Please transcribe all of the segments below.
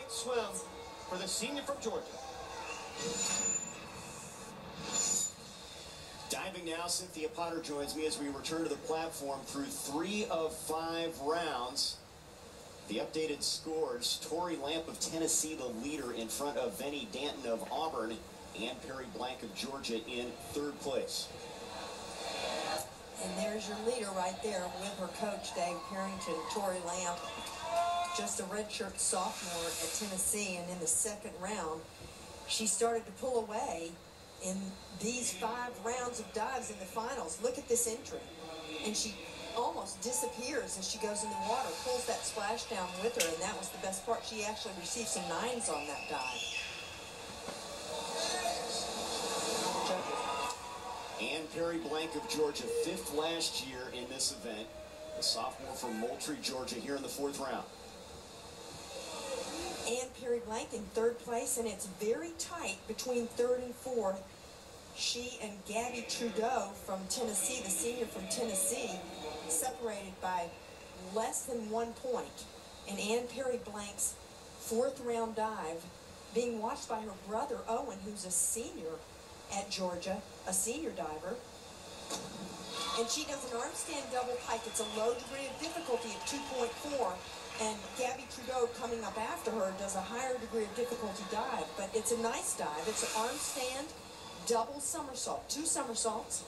great swim for the senior from Georgia. Diving now, Cynthia Potter joins me as we return to the platform through 3 of 5 rounds. The updated scores: Tori Lamp of Tennessee, the leader, in front of Vennie Danton of Auburn, and Perry Blank of Georgia in 3rd place. And there's your leader right there with her coach, Dave Carrington. Tori Lamp, just a redshirt sophomore at Tennessee, and in the 2nd round, she started to pull away in these 5 rounds of dives in the finals. Look at this entry. And she almost disappears as she goes in the water, pulls that splash down with her, and that was the best part. She actually received some 9s on that dive. And Perry Blank of Georgia, 5th last year in this event. The sophomore from Moultrie, Georgia, here in the 4th round. And Perry Blank in 3rd place, and it's very tight between 3rd and 4th. She and Gabby Trudeau from Tennessee, the senior from Tennessee, separated by less than 1 point. And Ann Perry Blank's 4th round dive being watched by her brother Owen, who's a senior at Georgia, a senior diver. And she does an arm stand double pike. It's a low degree of difficulty at 2.4. And Gabby Trudeau, coming up after her, does a higher degree of difficulty dive. But it's a nice dive. It's an arm stand double somersault. 2 somersaults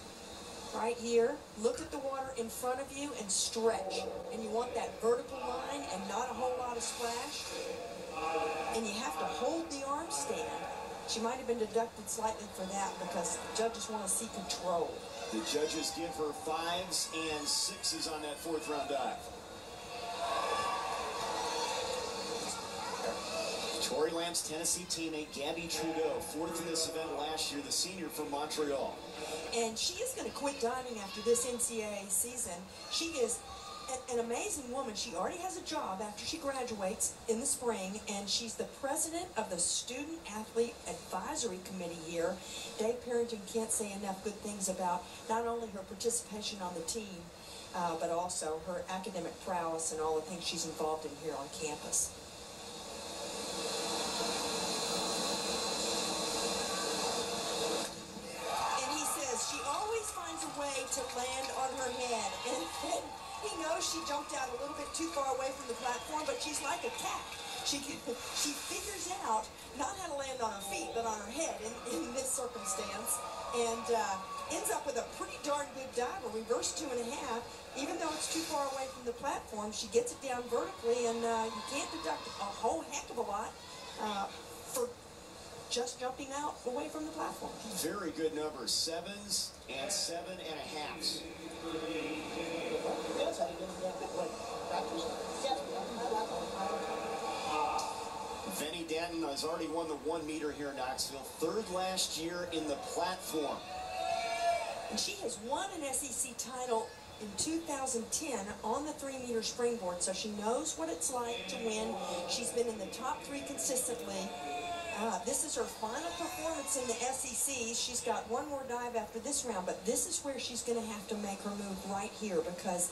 right here. Look at the water in front of you and stretch. And you want that vertical line and not a whole lot of splash. And you have to hold the arm stand. She might have been deducted slightly for that because judges want to see control. The judges give her 5s and 6s on that 4th round dive. Tori Lamp's Tennessee teammate Gabby Trudeau, 4th in this event last year, the senior from Montreal. And she is going to quit diving after this NCAA season. She is an amazing woman. She already has a job after she graduates in the spring, and she's the president of the Student Athlete Advisory Committee here. Dave Carrington can't say enough good things about not only her participation on the team, but also her academic prowess and all the things she's involved in here on campus. She always finds a way to land on her head, and he knows she jumped out a little bit too far away from the platform, but she's like a cat. She figures out not how to land on her feet, but on her head in this circumstance, and ends up with a pretty darn good dive, a reverse 2.5. Even though it's too far away from the platform, she gets it down vertically, and you can't deduct a whole heck of a lot for just jumping out away from the platform. Very good numbers, 7s and 7.5s. Vennie Danton has already won the 1 meter here in Knoxville, 3rd last year in the platform. And she has won an SEC title in 2010 on the 3 meter springboard, so she knows what it's like to win. She's been in the top 3 consistently. This is her final performance in the SEC. She's got 1 more dive after this round, but this is where she's going to have to make her move right here because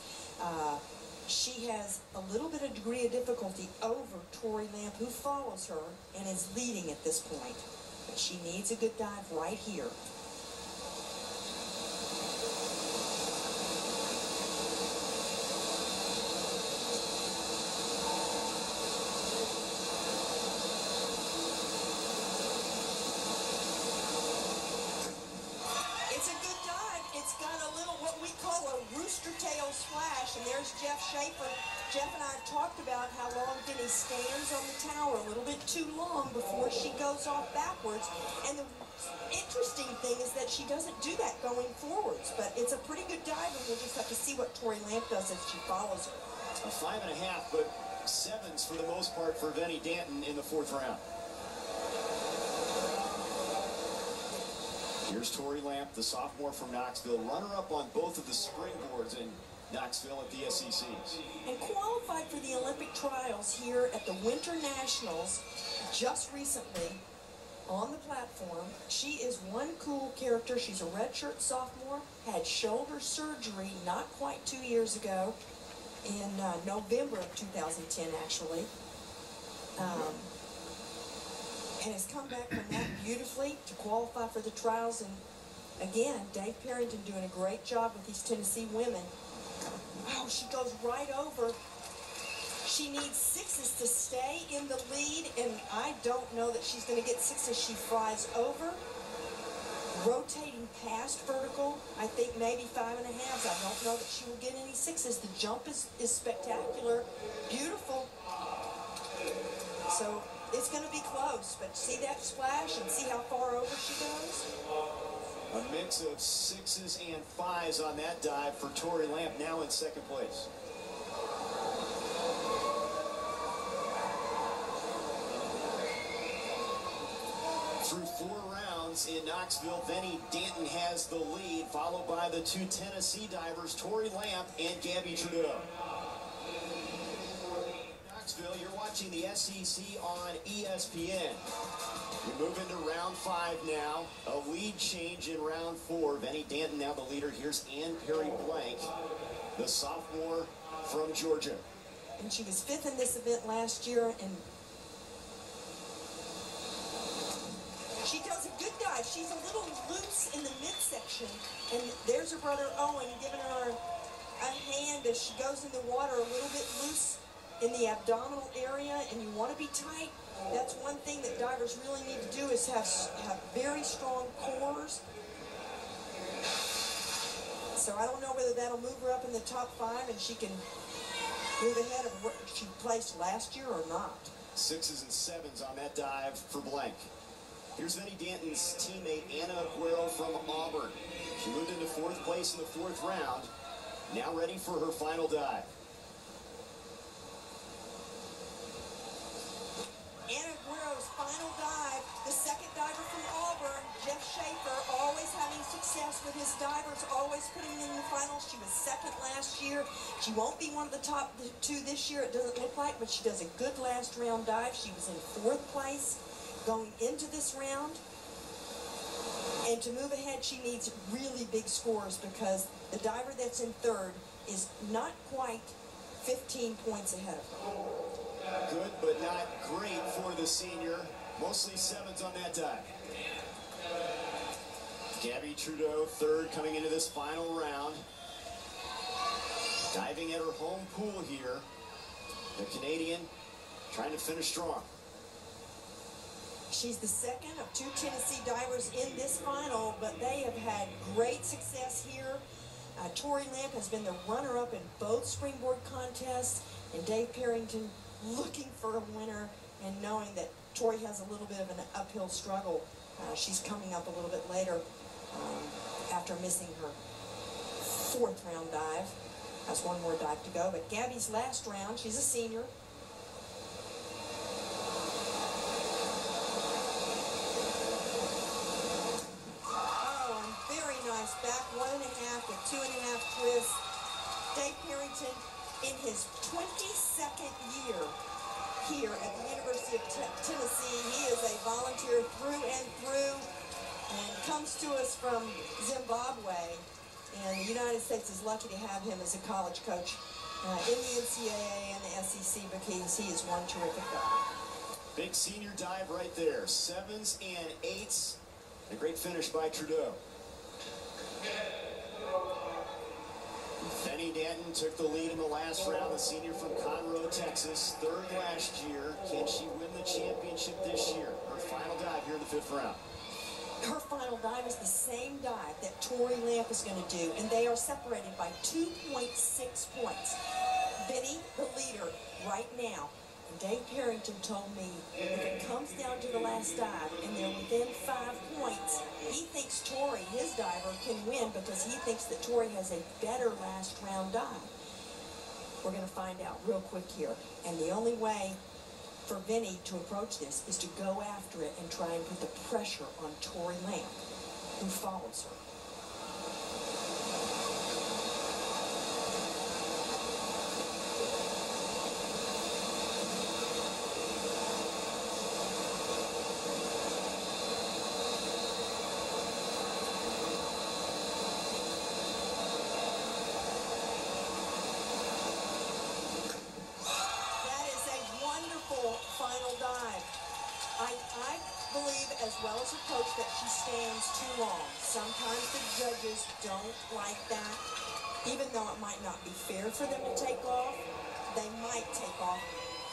she has a little bit of degree of difficulty over Tori Lamp, who follows her and is leading at this point. But she needs a good dive right here. It's got a little, what we call a rooster tail splash, and there's Jeff Schaefer. Jeff and I have talked about how long Vennie stands on the tower, a little bit too long before she goes off backwards. And the interesting thing is that she doesn't do that going forwards, but it's a pretty good dive, and we'll just have to see what Tori Lamp does as she follows her. A 5.5, but 7s for the most part for Vennie Danton in the 4th round. Here's Tori Lamp, the sophomore from Knoxville, runner-up on both of the springboards in Knoxville at the SECs. And qualified for the Olympic trials here at the Winter Nationals just recently on the platform. She is one cool character. She's a redshirt sophomore, had shoulder surgery not quite 2 years ago, in November of 2010, actually. and has come back from that beautifully to qualify for the trials. And again, Dave Parrington doing a great job with these Tennessee women. Oh, she goes right over. She needs sixes to stay in the lead, and I don't know that she's going to get sixes. She flies over, rotating past vertical. I think maybe 5.5s. I don't know that she will get any sixes. The jump is spectacular, beautiful. So it's going to be close, but see that splash and see how far over she goes? A mix of 6s and 5s on that dive for Tori Lamp, now in second place. Through 4 rounds in Knoxville, Vennie Danton has the lead, followed by the 2 Tennessee divers, Tori Lamp and Gabby Trudeau. Knoxville, you're watching the SEC on ESPN. We move into round 5 now. A lead change in round 4. Vennie Danton now the leader. Here's Ann Perry Blank, the sophomore from Georgia. And she was 5th in this event last year, and she does a good dive. She's a little loose in the midsection, and there's her brother Owen giving her a hand as she goes in the water, a little bit loose in the abdominal area, and you want to be tight. That's one thing that divers really need to do, is have very strong cores. So I don't know whether that'll move her up in the top 5 and she can move ahead of what she placed last year or not. 6s and 7s on that dive for Blank. Here's Vennie Danton's teammate Anna Aguero from Auburn. She moved into 4th place in the 4th round, now ready for her final dive. Anna Aguero's final dive, the second diver from Auburn, Jeff Schaefer, always having success with his divers, always putting them in the finals. She was 2nd last year. She won't be one of the top 2 this year, it doesn't look like, but she does a good last round dive. She was in 4th place going into this round. And to move ahead, she needs really big scores, because the diver that's in 3rd is not quite 15 points ahead of her. Good, but not great for the senior. Mostly 7s on that dive. Gabby Trudeau, 3rd, coming into this final round. Diving at her home pool here. The Canadian trying to finish strong. She's the 2nd of 2 Tennessee divers in this final, but they have had great success here. Tori Lamp has been the runner-up in both springboard contests, and Dave Parrington looking for a winner and knowing that Tori has a little bit of an uphill struggle. She's coming up a little bit later after missing her 4th round dive. Has one more dive to go, but Gabby's last round, she's a senior. Back 1.5 with 2.5 twists. Dave Parrington, in his 22nd year here at the University of Tennessee, he is a volunteer through and through, and comes to us from Zimbabwe. And the United States is lucky to have him as a college coach in the NCAA and the SEC, because he is one terrific guy. Big senior dive right there. 7s and 8s. A great finish by Trudeau. Vennie Danton took the lead in the last round, the senior from Conroe, Texas. 3rd last year. Can she win the championship this year? Her final dive here in the 5th round. Her final dive is the same dive that Tori Lamp is going to do, and they are separated by 2.6 points. Vennie, the leader right now. And Dave Parrington told me if it comes down to the last dive and they're within 5 points, he thinks Tori, his diver, can win, because he thinks that Tori has a better last round dive. We're going to find out real quick here. And the only way for Vennie to approach this is to go after it and try and put the pressure on Tori Lamp, who follows her. Final dive. I she stands too long. Sometimes the judges don't like that. Even though it might not be fair for them to take off, they might take off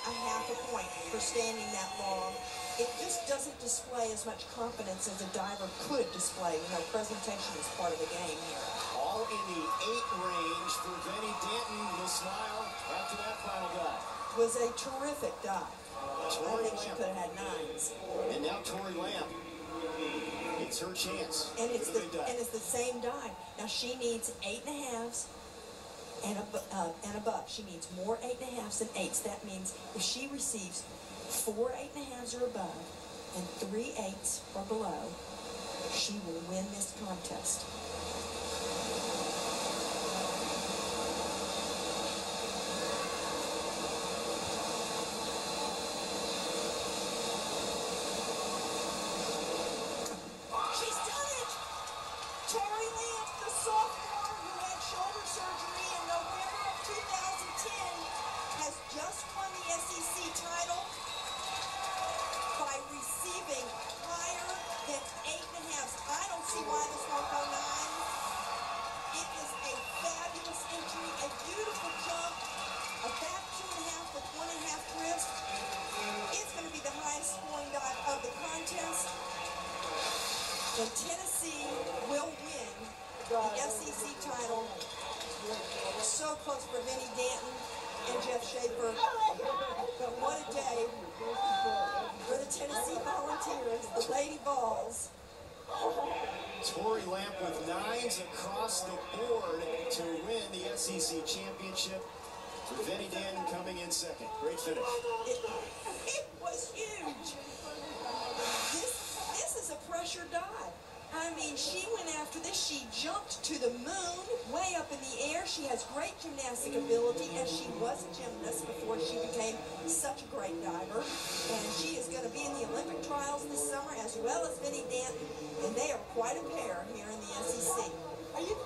a half a point for standing that long. It just doesn't display as much confidence as a diver could display. You know, presentation is part of the game here. All in the 8 range for Vennie Danton. Will smile after that final dive. Was a terrific dive. Tori I think she Lamp. could have had 9s. And now Tori Lamp. It's her chance. And it's Big dive. the same dive. Now she needs 8.5s and above. She needs more 8.5s than 8s. That means if she receives 4 8.5s or above and 3 8s or below, she will win this contest. She's done it! Tori Lamp, the sophomore who had shoulder surgery in November of 2010, has just won the SEC title by receiving higher than 8.5s. I don't see why this won't go 9. It is a fabulous entry, a beautiful jump, a back 2.5 with 1.5 twist. It's going to be the highest scoring dive of the contest. And Tennessee will win the SEC title. So close for Vennie Danton and Jeff Schaefer. But what a day for the Tennessee Volunteers, the Lady Vols. Tori Lamp with 9s across the board to win the SEC championship. For Vennie Danton coming in second. Great finish. It was huge. This is a pressure dive. I mean, she went after this. She jumped to the moon, way up in the air. She has great gymnastic ability, and she was a gymnast before she became such a great diver. And she is going to be in the Olympic trials this summer, as well as Vennie Danton. And they are quite a pair here in the SEC. Are you?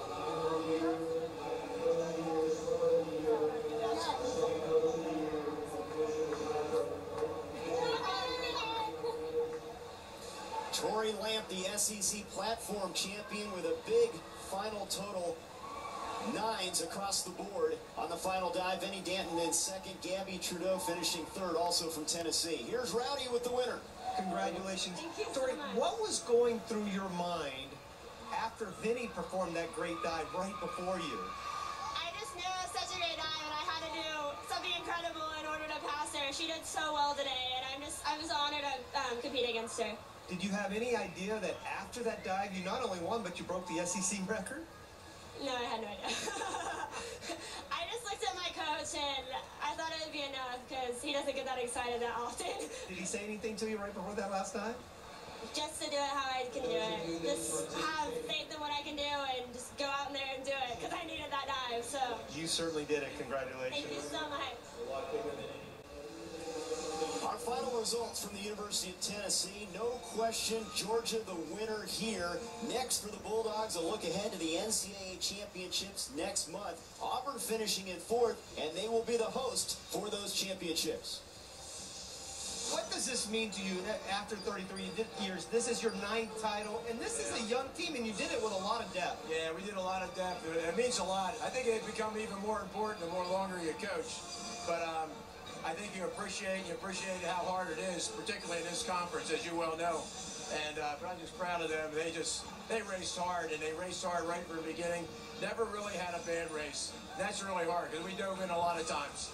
Tori Lamp, the SEC platform champion, with a big final total 9s across the board on the final dive. Vennie Danton in second. Gabby Trudeau finishing third, also from Tennessee. Here's Rowdy with the winner. Congratulations. Thank you Tori, so much. what was going through your mind after Vennie performed that great dive right before you? I just knew it was such a great dive, and I had to do something incredible in order to pass her. She did so well today, and I was honored to compete against her. Did you have any idea that after that dive, you not only won, but you broke the SEC record? No, I had no idea. I just looked at my coach, and I thought it would be enough, because he doesn't get that excited that often. Did he say anything to you right before that last dive? Just to do it how I can do it. Just have faith in what I can do, and just go out in there and do it, because I needed that dive, so. You certainly did it. Congratulations. Thank you so much. Our final results from the University of Tennessee. No question, Georgia the winner here. Next for the Bulldogs, a look ahead to the NCAA championships next month. Auburn finishing in 4th, and they will be the host for those championships. What does this mean to you that after 33 years, this is your 9th title, and this is a young team, and you did it with a lot of depth? Yeah, we did a lot of depth. It means a lot. I think it become even more important the more longer you coach. But I think you appreciate how hard it is, particularly in this conference, as you well know. And but I'm just proud of them. They raced hard, and they raced hard right from the beginning. Never really had a bad race. That's really hard because we dove in a lot of times.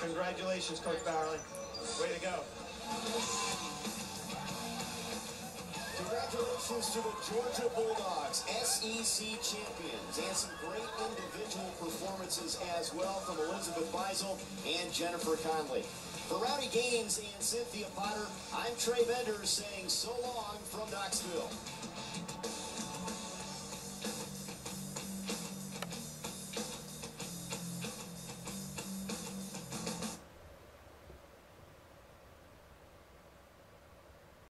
Congratulations, Coach Bowerly. Way to go. Congratulations to the Georgia Bulldogs, SEC champions, and some great individual performances as well from Elizabeth Beisel and Jennifer Conley. For Rowdy Gaines and Cynthia Potter, I'm Trey Bender saying so long from Knoxville.